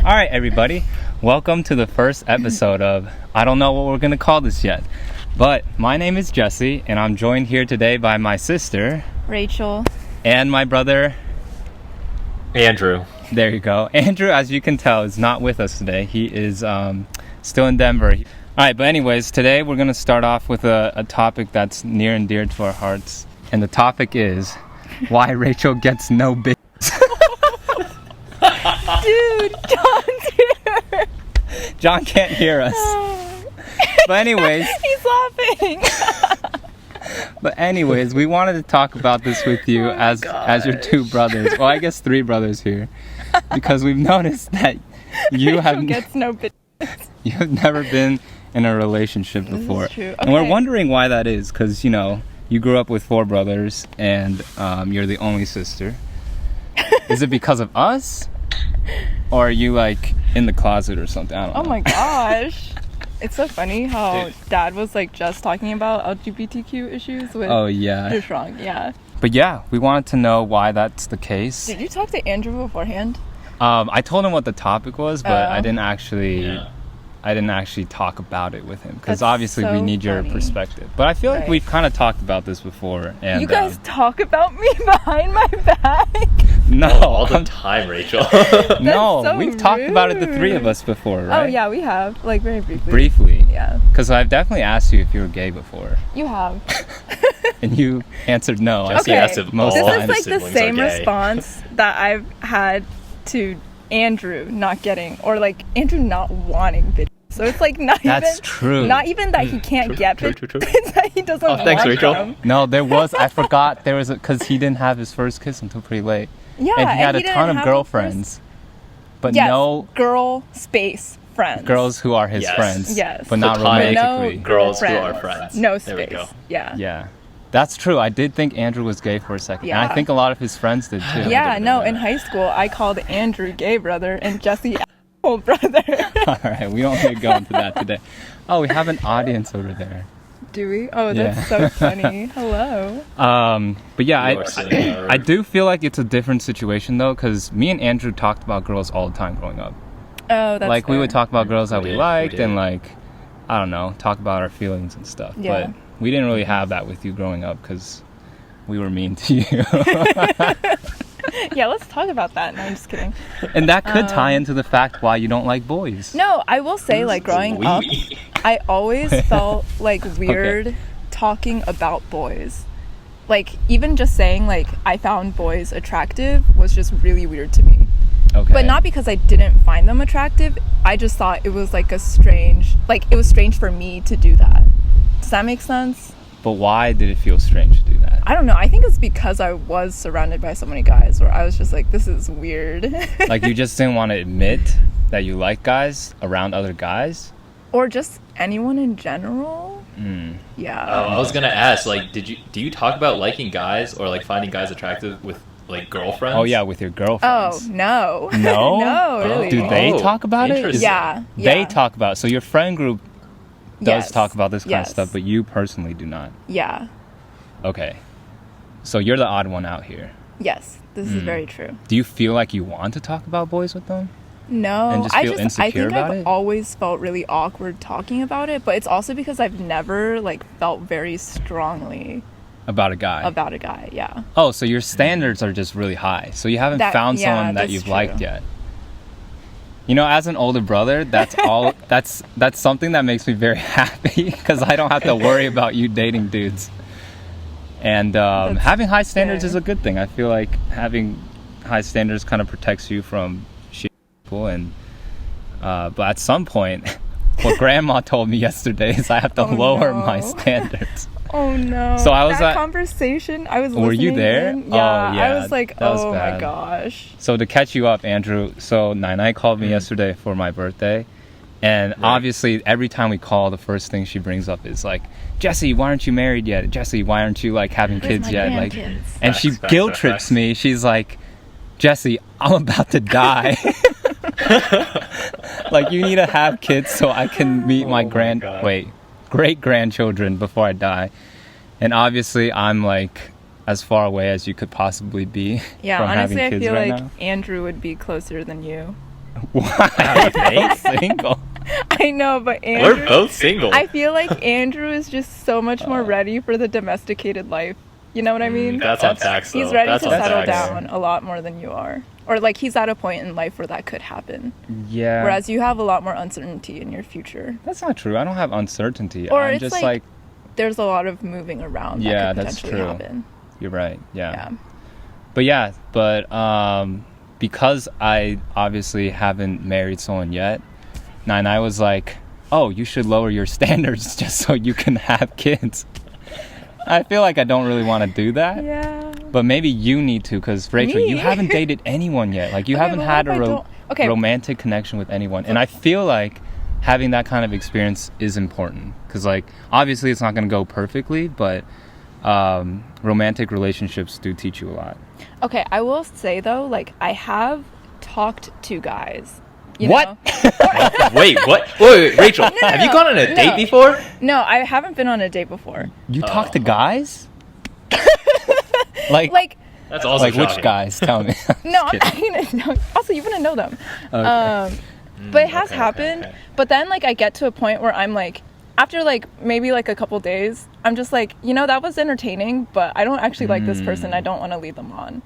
All right, everybody. Welcome to the first episode of, I don't know what we're going to call this yet, but my name is Jesse, and I'm joined here today by my sister, Rachel, and my brother, Andrew. There you go. Andrew, as you can tell, is not with us today. He is still in Denver. All right, but anyways, today we're going to start off with a topic that's near and dear to our hearts, and the topic is why Rachel gets no bitch. Dude, John's here. John can't hear us. But anyways. He's laughing. But anyways, we wanted to talk about this with you as your two brothers. Well, I guess three brothers here. Because we've noticed that you have gets no bitch. You have never been in a relationship before. This is true. Okay. And we're wondering why that is. Because, you know, you grew up with four brothers and you're the only sister. Is it because of us? Or are you like in the closet or something? I don't know. Oh my gosh. It's so funny how Dad was like just talking about LGBTQ issues with Just Wrong. Yeah. But yeah, we wanted to know why that's the case. Did you talk to Andrew beforehand? I told him what the topic was, but I didn't actually talk about it with him because obviously we need your perspective. But I feel like we've kind of talked about this before. And you guys talk about me behind my back? No, all the time, Rachel. No, so we've talked about it, the three of us before, right? Oh yeah, we have, like very briefly. Briefly, yeah. Because I've definitely asked you if you were gay before. You have. And you answered no. Okay. Yes, most this times. is like the same response that I've had to Andrew not getting, or like Andrew not wanting bitches. So it's like That's true. Not even that he can't get bitches. It's that he doesn't want thanks, Rachel. them. No, there was. I forgot there was because he didn't have his first kiss until pretty late. Yeah, and he had a ton of girlfriends, but no girl space friends. Girls who are his friends. Yes, but not romantically. No girls who are friends. No space. There we go. Yeah. Yeah. That's true. I did think Andrew was gay for a second. Yeah. And I think a lot of his friends did too. Yeah, no, in high school, I called Andrew gay brother and Jesse asshole brother. All right, we don't need to go into that today. Oh, we have an audience over there. Do we? Oh, that's so funny. Hello. But yeah, I do feel like it's a different situation though, because me and Andrew talked about girls all the time growing up. Oh, that's like fair. We would talk about girls that we liked and like, I don't know, talk about our feelings and stuff. Yeah. But we didn't really have that with you growing up because we were mean to you. Yeah, let's talk about that. No, I'm just kidding. And that could tie into the fact why you don't like boys. No, I will say, like, growing up, I always felt, like, weird talking about boys. Like, even just saying, like, I found boys attractive was just really weird to me. Okay. But not because I didn't find them attractive. I just thought it was, like, it was strange for me to do that. Does that make sense? But why did it feel strange to do that? I don't know. I think it's because I was surrounded by so many guys where I was just like, this is weird. Like you just didn't want to admit that you like guys around other guys? Or just anyone in general? Yeah. Oh, I was gonna ask, like, do you talk about liking guys or like finding guys attractive with like girlfriends? Oh yeah, with your girlfriends. Oh, no. No? No, really. Do they talk about it? Yeah. They talk about it. So your friend group does talk about this kind of Yes. stuff, but you personally do not. Yeah. Okay. So you're the odd one out here. Yes, this is very true. Do you feel like you want to talk about boys with them? No, And just feel I insecure think about I've it? always felt really awkward talking about it, but it's also because I've never like felt very strongly About a guy? about a guy. Yeah. Oh, so your standards are just really high. So you haven't found someone that that's you've true. liked yet. You know, as an older brother, that's something that makes me very happy because I don't have to worry about you dating dudes. And having high standards is a good thing. I feel like having high standards kind of protects you from shit people. And but at some point, what Grandma told me yesterday is I have to lower my standards. Oh no! So I was that conversation. I was. Were you listening there? in. Oh, Yeah, yeah, I was like, that was oh bad. my gosh. So to catch you up, Andrew, so Nai called me yesterday for my birthday. And obviously, every time we call, the first thing she brings up is like, Jesse, why aren't you married yet? Jesse, why aren't you like having kids yet? Like, and she guilt trips me. She's like, Jesse, I'm about to die. Like, you need to have kids so I can meet my great grandchildren before I die. And obviously, I'm like as far away as you could possibly be Yeah, from honestly, having I kids feel right like now. Andrew would be closer than you. Why? Both single. I know, but Andrew, We're both single. I feel like Andrew is just so much more ready for the domesticated life. You know what I mean? That's on tax, though. He's ready That's to on settle tax. down a lot more than you are. Or like he's at a point in life where that could happen. Yeah. Whereas you have a lot more uncertainty in your future. That's not true. I don't have uncertainty. Or I'm it's just like there's a lot of moving around that Yeah, could that's potentially true. happen. You're right. Yeah. But because I obviously haven't married someone yet, and I was like, oh, you should lower your standards just so you can have kids. I feel like I don't really want to do that. Yeah. But maybe you need to, because Rachel, Me? you haven't dated anyone yet. Like you Okay, haven't but had what a if I don't- okay. romantic connection with anyone. And I feel like having that kind of experience is important. Because like, obviously it's not going to go perfectly, but romantic relationships do teach you a lot. Okay, I will say though, like I have talked to guys. You What? know? Wait, what? Wait, Rachel, have you gone on a date before? No, I haven't been on a date before. You talk to guys? like That's also like which shocking. guys? Tell me. No, Just kidding. no, also you wouldn't know them. Okay. But it has okay, happened. okay. But then like I get to a point where I'm like, after like maybe like a couple days, I'm just like, you know, that was entertaining, but I don't actually like this person. I don't want to lead them on.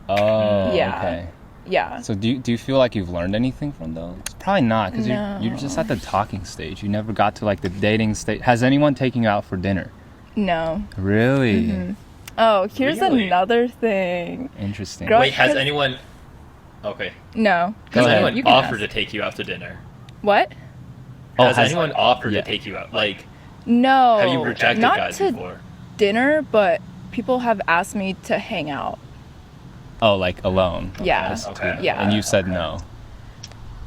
Oh, Yeah. okay. Yeah. So do you feel like you've learned anything from those? Probably not, because you're just at the talking stage. You never got to like the dating stage. Has anyone taken you out for dinner? No. Really? Oh, here's Really? another thing. Interesting. Girl- Wait, has Because- anyone... Okay. No. Go Has ahead. anyone You can offered ask. to take you out to dinner? What? Oh, Has anyone offered yeah. to take you out? Like, No. have you rejected Not guys to before? dinner, but people have asked me to hang out. Oh, like alone? Yeah. Just Okay. to- Yeah. And you said no.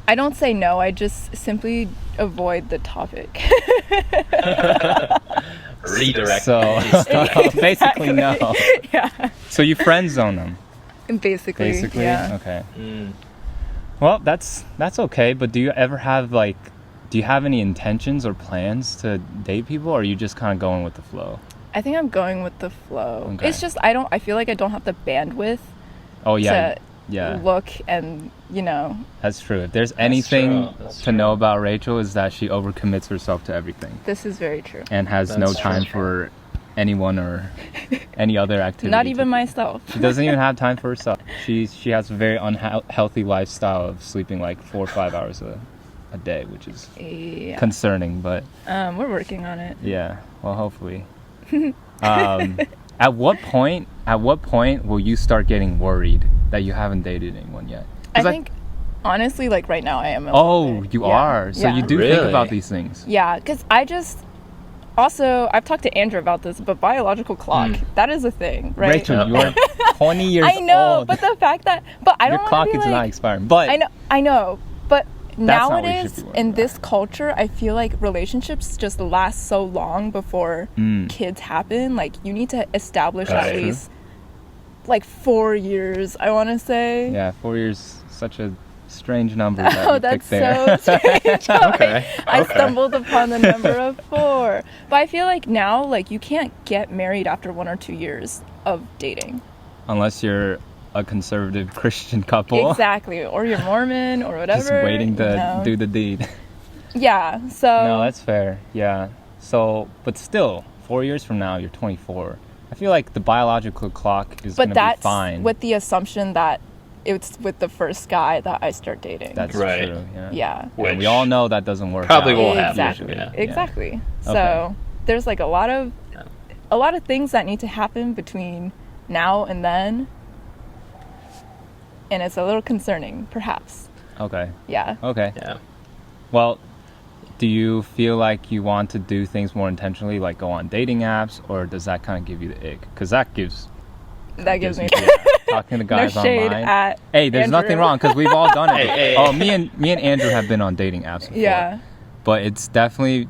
I don't say no, I just simply avoid the topic. Redirect. So basically no. Yeah. So you friend zone them, Basically. basically? Yeah. Okay. Mm. Well, that's okay, but do you ever have like, do you have any intentions or plans to date people, or are you just kind of going with the flow? I think I'm going with the flow. Okay. It's just I feel like I don't have the bandwidth Oh yeah, to yeah, look and, you know, that's true. If there's anything That's to true. know about Rachel, is that she overcommits herself to everything this is very true. and has no That's time true. for anyone or any other activity. Not even myself. She doesn't even have time for herself. She has a very unhealthy lifestyle of sleeping like 4 or 5 hours a day, which is Yeah. concerning. But We're working on it. yeah, well, hopefully. At what point will you start getting worried that you haven't dated anyone yet? I 'Cause think honestly, like right now I am. a Oh, little bit. you Yeah. are. So Yeah. you do think Really? about these things. Yeah, because I just also I've talked to Andrew about this, but biological clock, that is a thing, right? Rachel, you are 20 years I know, old. but the fact that I don't Your clock wanna is be not like, expiring. But I know, but not what you should nowadays be worried in about. this culture, I feel like relationships just last so long before kids happen. Like you need to establish That's at true. least like 4 years. I want to say. yeah, 4 years, such a strange number that Oh, you that's picked there. so strange. Okay. I Okay. stumbled upon the number of 4. But I feel like now, like, you can't get married after 1 or 2 years of dating. Unless you're a conservative Christian couple. Exactly. Or you're Mormon or whatever. Just waiting to you know. do the deed. Yeah, so... No, that's fair. Yeah. So, but still, 4 years from now, you're 24. I feel like the biological clock is going But to be that's fine. with the assumption that it's with the first guy that I start dating. That's Right. true. Yeah. Yeah. And Which we all know that doesn't work. probably out won't happen Exactly. usually, yeah. Exactly. So Okay. there's like a lot of things that need to happen between now and then. And it's a little concerning, perhaps. Okay. Yeah. Okay. Yeah. Well, do you feel like you want to do things more intentionally, like go on dating apps, or does that kind of give you the ick? Because that gives That gives me talking to no guys shade online. at Hey, there's nothing Andrew. wrong because we've all done it. Hey. Oh, me and Andrew have been on dating apps before. Yeah. But it's definitely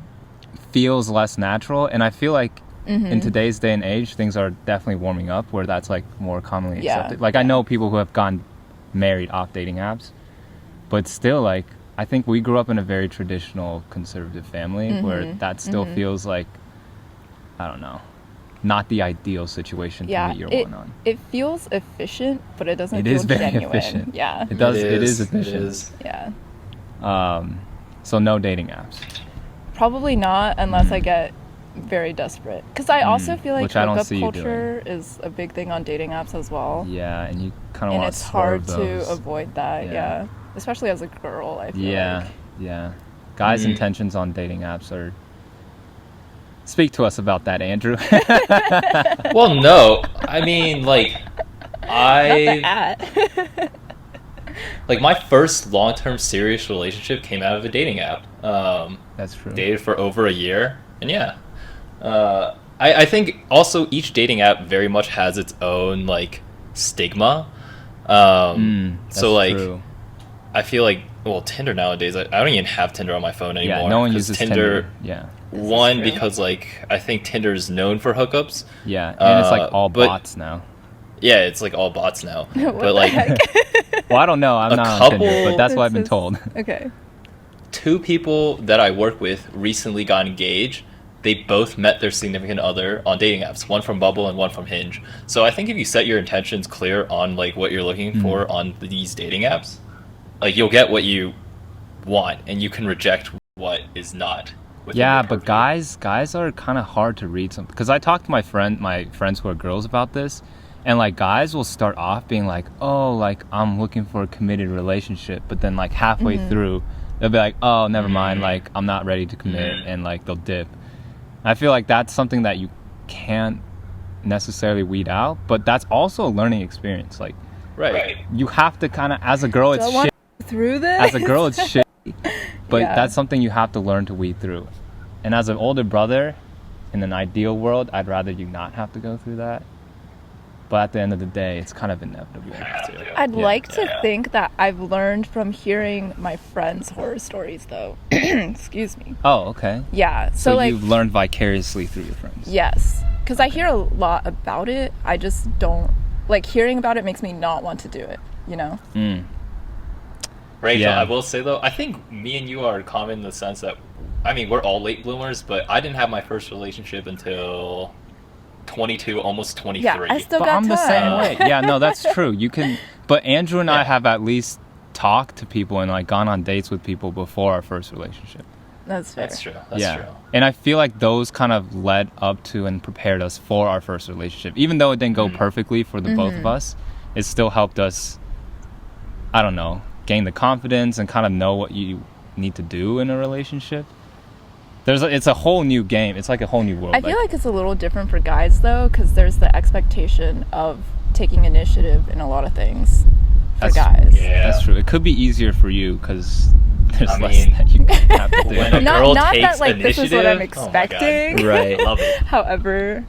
feels less natural, and I feel like Mm-hmm. in today's day and age, things are definitely warming up where that's like more commonly Yeah. accepted. Like I know people who have gotten married off dating apps, but still, like I think we grew up in a very traditional conservative family Mm-hmm. where that still feels like, I don't know. not the ideal situation to meet your one on. It feels efficient, but it doesn't feel It is very genuine. efficient. Yeah. It does. It It is is. efficient. It is. Yeah. So no dating apps. Probably not unless I get very desperate. Because I also feel like Which I don't hookup see you culture is a big thing on dating apps as well. Yeah, and you kind of And want it's to hard those. to avoid that. Yeah. Yeah. Especially as a girl, I feel Yeah, like. yeah. Guys' intentions on dating apps are. Speak to us about that, Andrew. Well, no. I mean, like, like my first long-term serious relationship came out of a dating app. That's true. Dated for over a year, and yeah. I think also each dating app very much has its own like stigma. That's So like, true. I feel like Tinder nowadays. I don't even have Tinder on my phone anymore. Yeah, no one 'cause uses Tinder. Yeah, One, true? because like I think Tinder is known for hookups. yeah, and it's like all but- bots now. Yeah, it's like all bots now. What But like Well, I don't know. I'm A not on Tinder, couple- but that's what I've been This is- told. Okay. 2 people that I work with recently got engaged. They both met their significant other on dating apps, one from Bumble and one from Hinge. So I think if you set your intentions clear on like what you're looking for on these dating apps, like you'll get what you want and you can reject what is not. within Yeah, your but purview. guys are kind of hard to read something. Because I talked to my friends who are girls about this, and like guys will start off being like, oh, like I'm looking for a committed relationship, but then like halfway through, they'll be like, oh, never mind, like I'm not ready to commit, and like they'll dip. I feel like that's something that you can't necessarily weed out, but that's also a learning experience. Like, Right. you have to kind of, as a girl, Do I it's want shit. through this? As a girl, it's shit. But Yeah. that's something you have to learn to weed through. And as an older brother, in an ideal world, I'd rather you not have to go through that. But at the end of the day, it's kind of inevitable. I'd Yeah. like to think that I've learned from hearing my friends' horror stories, though. Excuse me. Oh, okay. Yeah. So like, you've learned vicariously through your friends. yes, because I hear a lot about it. I just don't like hearing about it. Makes me not want to do it. You know. Rachel, Yeah. I will say though, I think me and you are common in the sense that, I mean, we're all late bloomers, but I didn't have my first relationship until 22, almost 23. Yeah, I still But got I'm time. the same way. Yeah, no, that's true. You can, but Andrew and I Yeah. have at least talked to people and like gone on dates with people before our first relationship. That's fair. That's true. That's true. And I feel like those kind of led up to and prepared us for our first relationship. Even though it didn't go perfectly for the both of us, it still helped us, I don't know, gain the confidence and kind of know what you need to do in a relationship. It's a whole new game. It's like a whole new world. I feel like it's a little different for guys though, because there's the expectation of taking initiative in a lot of things for That's- guys. Yeah. that's true. It could be easier for you because there's I less mean, that you have to do. when a Not girl that takes like this is what I'm initiative, oh my God. expecting. Right. I love it. However,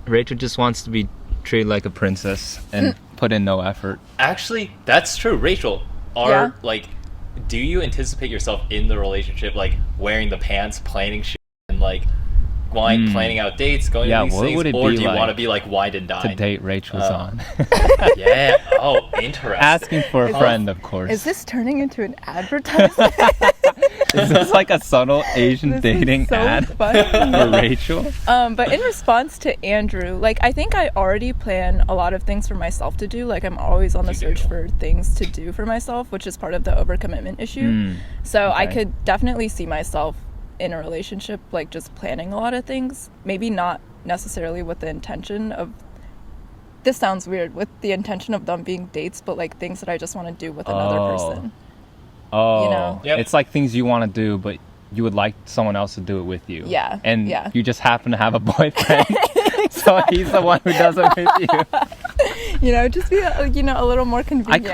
Rachel just wants to be treated like a princess and put in no effort. Actually, that's true. Rachel, Yeah. do you anticipate yourself in the relationship, like wearing the pants, planning shit, and like planning out dates, going Yeah, to these what things, would it or be do you want to like be like wined and To dined? date Rachel's on. Yeah. Oh, interesting. Asking for a friend, of course. is this turning into an advertisement? Is this like a subtle Asian This is dating so ad funny. for Rachel? But in response to Andrew, like I think I already plan a lot of things for myself to do. Like I'm always on the search for things to do for myself, which is part of the overcommitment issue. So I okay. could definitely see myself in a relationship, like just planning a lot of things. Maybe not necessarily with the intention of. This sounds weird, with the intention of them being dates, but like things that I just want to do with another person. Oh, You know? Yep. It's like things you want to do, but you would like someone else to do it with you. Yeah, And yeah. you just happen to have a boyfriend, so he's the one who does it with you. You know, just be a little more I convenient.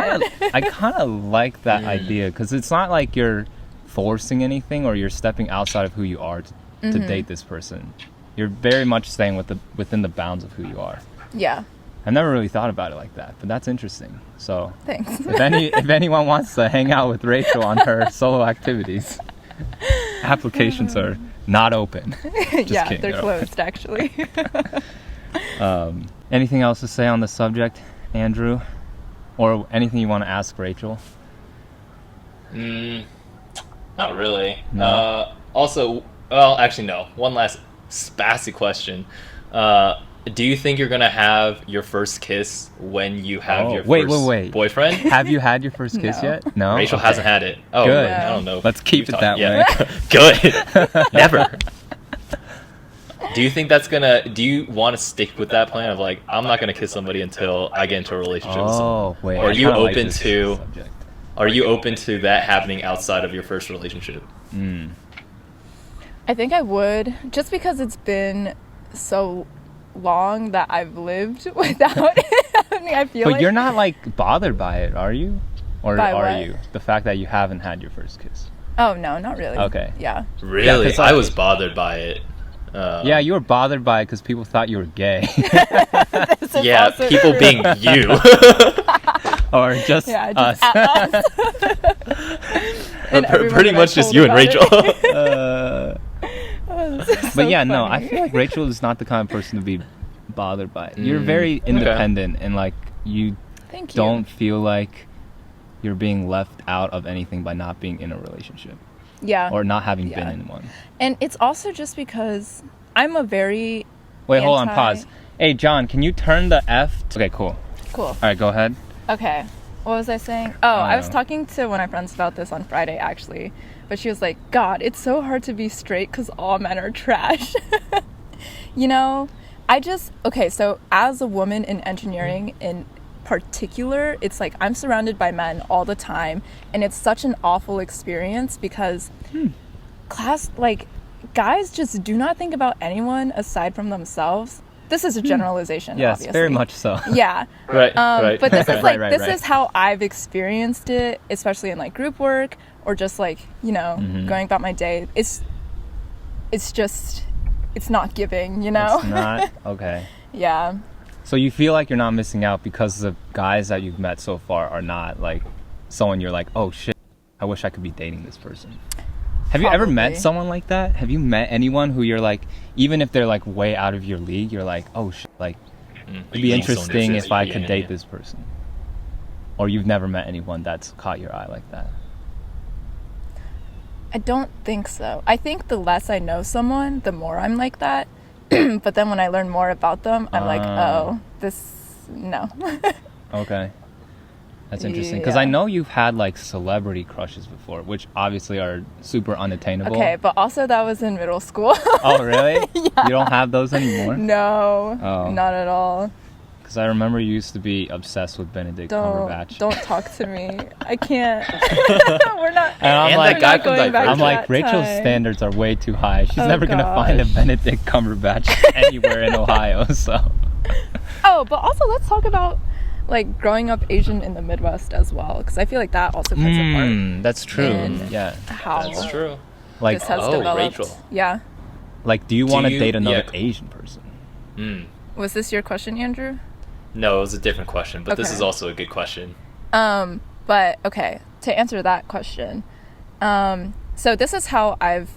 kind of like that idea because it's not like you're forcing anything or you're stepping outside of who you are to date this person. You're very much staying within the bounds of who you are. Yeah. I've never really thought about it like that, but that's interesting. So Thanks. if anyone wants to hang out with Rachel on her solo activities, applications are not open. Just Yeah, kidding, they're open. closed actually. Anything else to say on the subject, Andrew? Or anything you want to ask Rachel? Not really. No. Also, well, actually, no. One last spasty question. Do you think you're gonna have your first kiss when you have your wait, first boyfriend? Have you had your first kiss No. yet? No. Rachel Okay. hasn't had it. Oh, Good. I don't know. Let's keep it that way. Good. Never. Do you think that's gonna? Do you want to stick with that plan of like, I'm not gonna kiss somebody until I get into a relationship with someone? Oh wait. Or are I you kinda like open this to? subject. Are you open to that happening outside of your first relationship? I think I would, just because it's been so long that I've lived without it. I mean, I feel But like you're not like bothered by it, are you? Or By are what? you? The fact that you haven't had your first kiss. Oh no, not really. Okay. Yeah. Really? 'cause I was bothered by it. Yeah, you were bothered by it because people thought you were gay. This is Yeah, also people true. being you. Or just Yeah, us. just at us. And everyone Pretty that I much just told you and about Rachel. it. Oh, this is But so yeah, no, I funny. feel like Rachel is not the kind of person to be bothered by it. You're very independent and like you Thank you. don't feel like you're being left out of anything by not being in a relationship Yeah. or not having been Yeah. in one. And it's also just because I'm a very Wait, hold on, anti- pause. Hey, John, can you turn the F? Okay, cool. cool. All right, go ahead. Okay. What was I saying? Oh, I was know. talking to one of my friends about this on Friday, actually. But she was like, God, it's so hard to be straight because all men are trash. You know, okay, so as a woman in engineering in particular, it's like I'm surrounded by men all the time. And it's such an awful experience because guys just do not think about anyone aside from themselves. This is a generalization, Yes, obviously. very much so. Yeah. Right. Right. But this is Right, this right. is how I've experienced it, especially in like group work or just like, you know, going about my day. It's not giving, you know? It's not? Okay. Yeah. So you feel like you're not missing out because the guys that you've met so far are not like someone you're like, oh shit, I wish I could be dating this person. Have you ever met Probably. someone like that? Have you met anyone who you're like, even if they're like way out of your league, you're like, oh shit, like it'd be interesting if I could date this person? Or you've never met anyone that's caught your eye like that? I don't think so. I think the less I know someone, the more I'm like that. But then when I learn more about them, I'm like, oh, no. Okay. That's interesting. Because I Yeah. know you've had like celebrity crushes before, which obviously are super unattainable. Okay, but also that was in middle school. Oh, really? You don't have those anymore? No, Oh. not at all. Because I remember you used to be obsessed with Benedict Cumberbatch. Don't talk to me. I can't. We're not. And I'm And like, that guy not from going back Divergent. I'm to like, that Rachel's time. standards are way too high. She's Oh, never gonna find a gosh. Benedict Cumberbatch anywhere in Ohio. So Oh, but also let's talk about like growing up Asian in the Midwest as well, because I feel like that also plays a part. that's true. in Yeah. how That's true. Like, this has Oh, developed. Rachel. Yeah. like, do you want to you- date another yeah. Asian person? Was this your question, Andrew? No, it was a different question, but this Okay. is also a good question. But okay, to answer that question, so this is how I've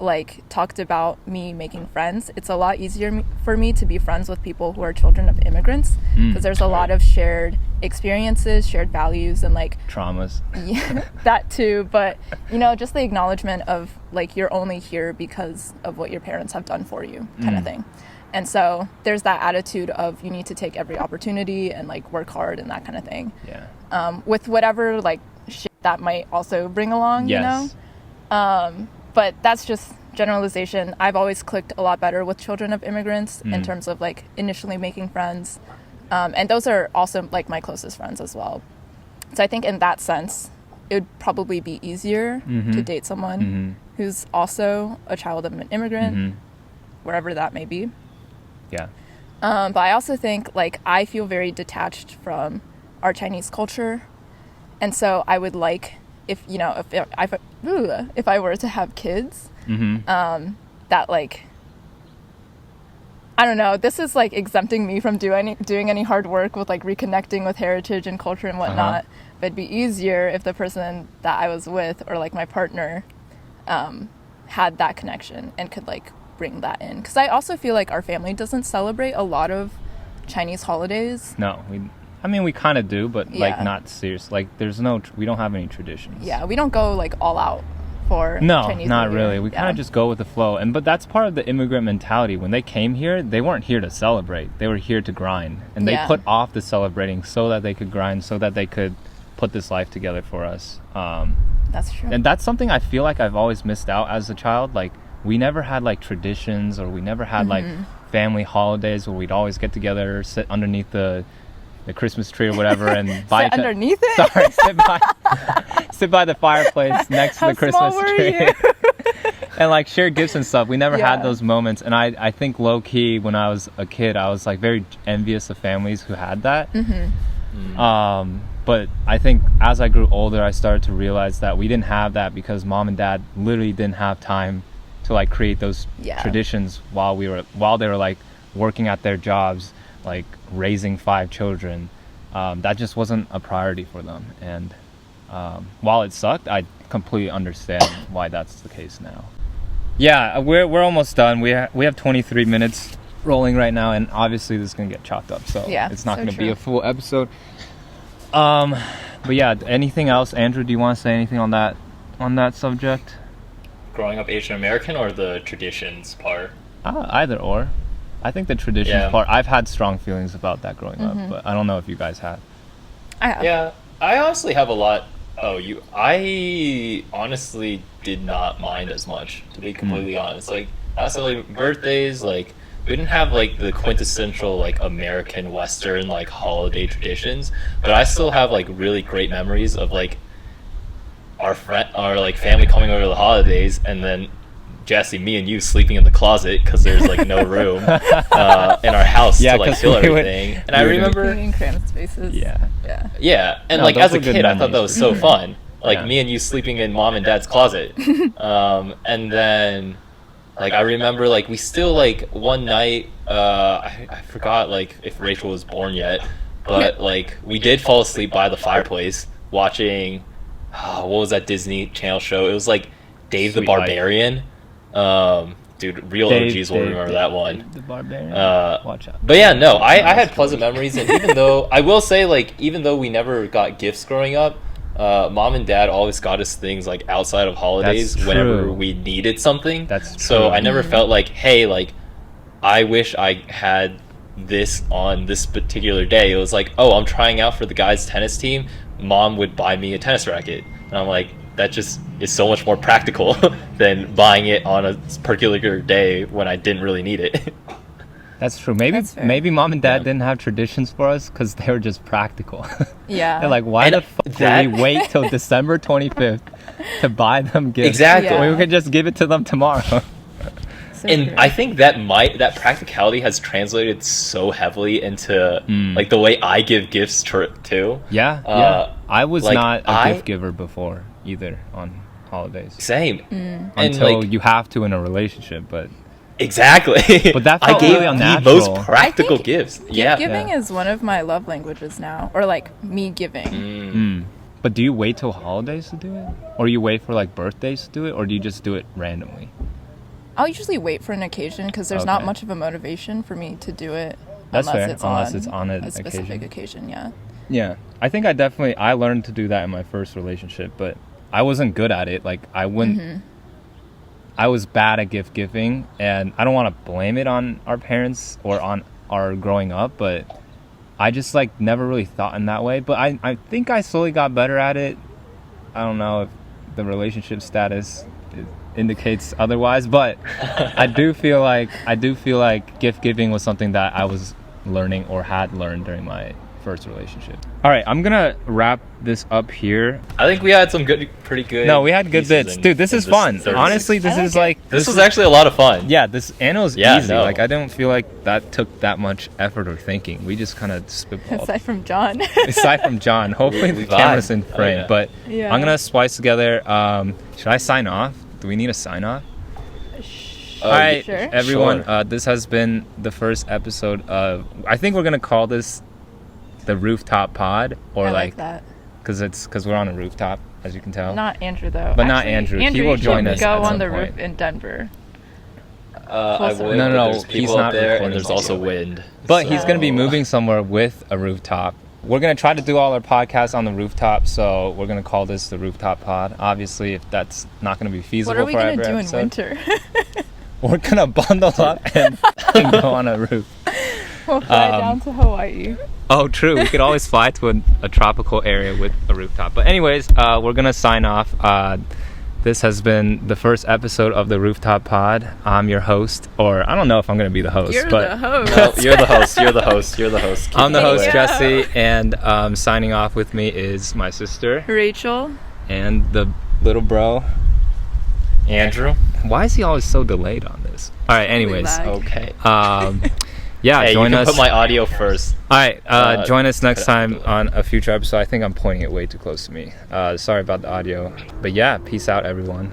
like talked about me making friends. It's a lot easier for me to be friends with people who are children of immigrants because there's a lot of shared experiences, shared values, and like Traumas. yeah, that too. But you know, just the acknowledgement of like you're only here because of what your parents have done for you, kind of thing. And so there's that attitude of you need to take every opportunity and like work hard and that kind of thing. Yeah. With whatever like shit that might also bring along, Yes. you know? But that's just generalization. I've always clicked a lot better with children of immigrants in terms of like initially making friends. And those are also like my closest friends as well. So I think in that sense, it would probably be easier to date someone who's also a child of an immigrant, wherever that may be. Yeah. But I also think like I feel very detached from our Chinese culture, and so I would like if you know if I were to have kids, that like I don't know, this is like exempting me from doing any hard work with like reconnecting with heritage and culture and whatnot. But it'd be easier if the person that I was with or like my partner had that connection and could like bring that in, because I also feel like our family doesn't celebrate a lot of Chinese holidays. No, we kind of do, but like Yeah. not serious. Like we don't have any traditions. Yeah, we don't go like all out for No, Chinese not New Year. really. We kind Yeah. of just go with the flow. But that's part of the immigrant mentality. When they came here, they weren't here to celebrate. They were here to grind. And they Yeah. put off the celebrating so that they could grind, so that they could put this life together for us. That's true. And that's something I feel like I've always missed out as a child. Like, we never had like traditions, or we never had like family holidays where we'd always get together, sit underneath the Christmas tree or whatever, and Sit underneath it? Sorry, sit by the fireplace next to the Christmas tree. And like share gifts and stuff. We never had those moments. And I think low key when I was a kid, I was like very envious of families who had that. But I think as I grew older, I started to realize that we didn't have that because mom and dad literally didn't have time to like create those traditions while they were like working at their jobs, like raising 5 children. That just wasn't a priority for them. And while it sucked, I completely understand why that's the case now. Yeah, we're almost done. We have 23 minutes rolling right now, and obviously this is gonna get chopped up, so it's not gonna be a full episode. But yeah, anything else, Andrew? Do you want to say anything on that subject? Growing up Asian American or the traditions part? Either or. I think the traditions part, I've had strong feelings about that growing up, but I don't know if you guys have. I have. Yeah, I honestly have a lot. I honestly did not mind as much, to be completely honest. Like, honestly, birthdays, like, we didn't have like the quintessential like American Western like holiday traditions, but I still have like really great memories of like our like family coming over to the holidays, and then Jesse, me and you sleeping in the closet because there's like no room in our house to like fill everything. And I remember in cramped spaces. Yeah, and No, like those as a are good kid, I thought that was so fun. Like me and you sleeping in mom and dad's closet, and then like I remember like we still like one night I forgot like if Rachel was born yet, but like we did fall asleep by the fireplace watching what was that Disney Channel show? It was like Dave the Barbarian. Dude, real OGs will remember that one. The Barbarian. Watch out. But yeah, no, I had pleasant memories, and even though I will say, like, even though we never got gifts growing up, mom and dad always got us things like outside of holidays whenever we needed something. That's true. So I never felt like, hey, like, I wish I had this on this particular day. It was like, oh, I'm trying out for the guys' tennis team. Mom would buy me a tennis racket, and I'm like, that just is so much more practical than buying it on a particular day when I didn't really need it. That's true. Maybe mom and dad didn't have traditions for us because they were just practical. Yeah. They're like, why the fuck would we wait till December 25th to buy them gifts? Exactly. Yeah. We could just give it to them tomorrow. So And true. I think that practicality has translated so heavily into like the way I give gifts too. Yeah. I was like, not a gift giver before either on holidays. Same. Until like, you have to in a relationship, but exactly. But that I felt gave really the unnatural. most practical gifts. Gift giving is one of my love languages now, or like me giving. But do you wait till holidays to do it? Or you wait for like birthdays to do it? Or do you just do it randomly? I'll usually wait for an occasion because there's not Okay. much of a motivation for me to do it That's fair, unless it's on an a specific occasion. occasion. Yeah. Yeah. I think I learned to do that in my first relationship, but I wasn't good at it. Like I wouldn't I was bad at gift giving, and I don't want to blame it on our parents or on our growing up, but I just like never really thought in that way. But I think I slowly got better at it. I don't know if the relationship status indicates otherwise, but I do feel like gift giving was something that I was learning or had learned during my first relationship. All right, I'm gonna wrap this up here. I think we had some pretty good. No, we had good bits, dude. This is fun. Honestly, this is like this was actually a lot of fun. Yeah, this annual's Yeah, easy. no. Like I don't feel like that took that much effort or thinking. We just kind of spitballed. Aside from John. Aside from John, hopefully the We camera's vibe. in frame. Oh, yeah. But Yeah. I'm gonna splice together. Should I sign off? Do we need a sign off? All right, Sure. everyone. Sure. This has been the first episode of. I think we're gonna call this the Rooftop Pod, or I like that. because we're on a rooftop, as you can tell. Not Andrew though. But not Andrew. He will you join should us Go at on some the point. roof in Denver. I would. No, but no, there's he's people not up there, recording and there's audio. also wind. But he's gonna be So- moving somewhere with a rooftop, we're gonna try to do all our podcasts on the rooftop. So we're gonna call this the Rooftop Pod. Obviously, if that's not gonna be feasible What are we for gonna every do in episode, winter? we're gonna bundle up and go on a roof. We'll fly down to Hawaii. Oh, true. We could always fly to a tropical area with a rooftop. But anyways, we're going to sign off. This has been the first episode of the Rooftop Pod. I'm your host, or I don't know if I'm going to be the host. You're but the host. No, you're the host. You're the host. You're the host. I'm the host, Yeah. Jesse, and signing off with me is my sister Rachel. and the little bro. Andrew. Why is he always so delayed on this? All right, anyways. lag. Okay. Yeah, Hey, join you can us. put my audio first. All right, join us next put it time after. on a future episode. I think I'm pointing it way too close to me. Sorry about the audio. But yeah, peace out, everyone.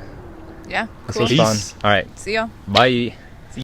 Yeah, This cool. was fun. Peace. All right, See ya. bye.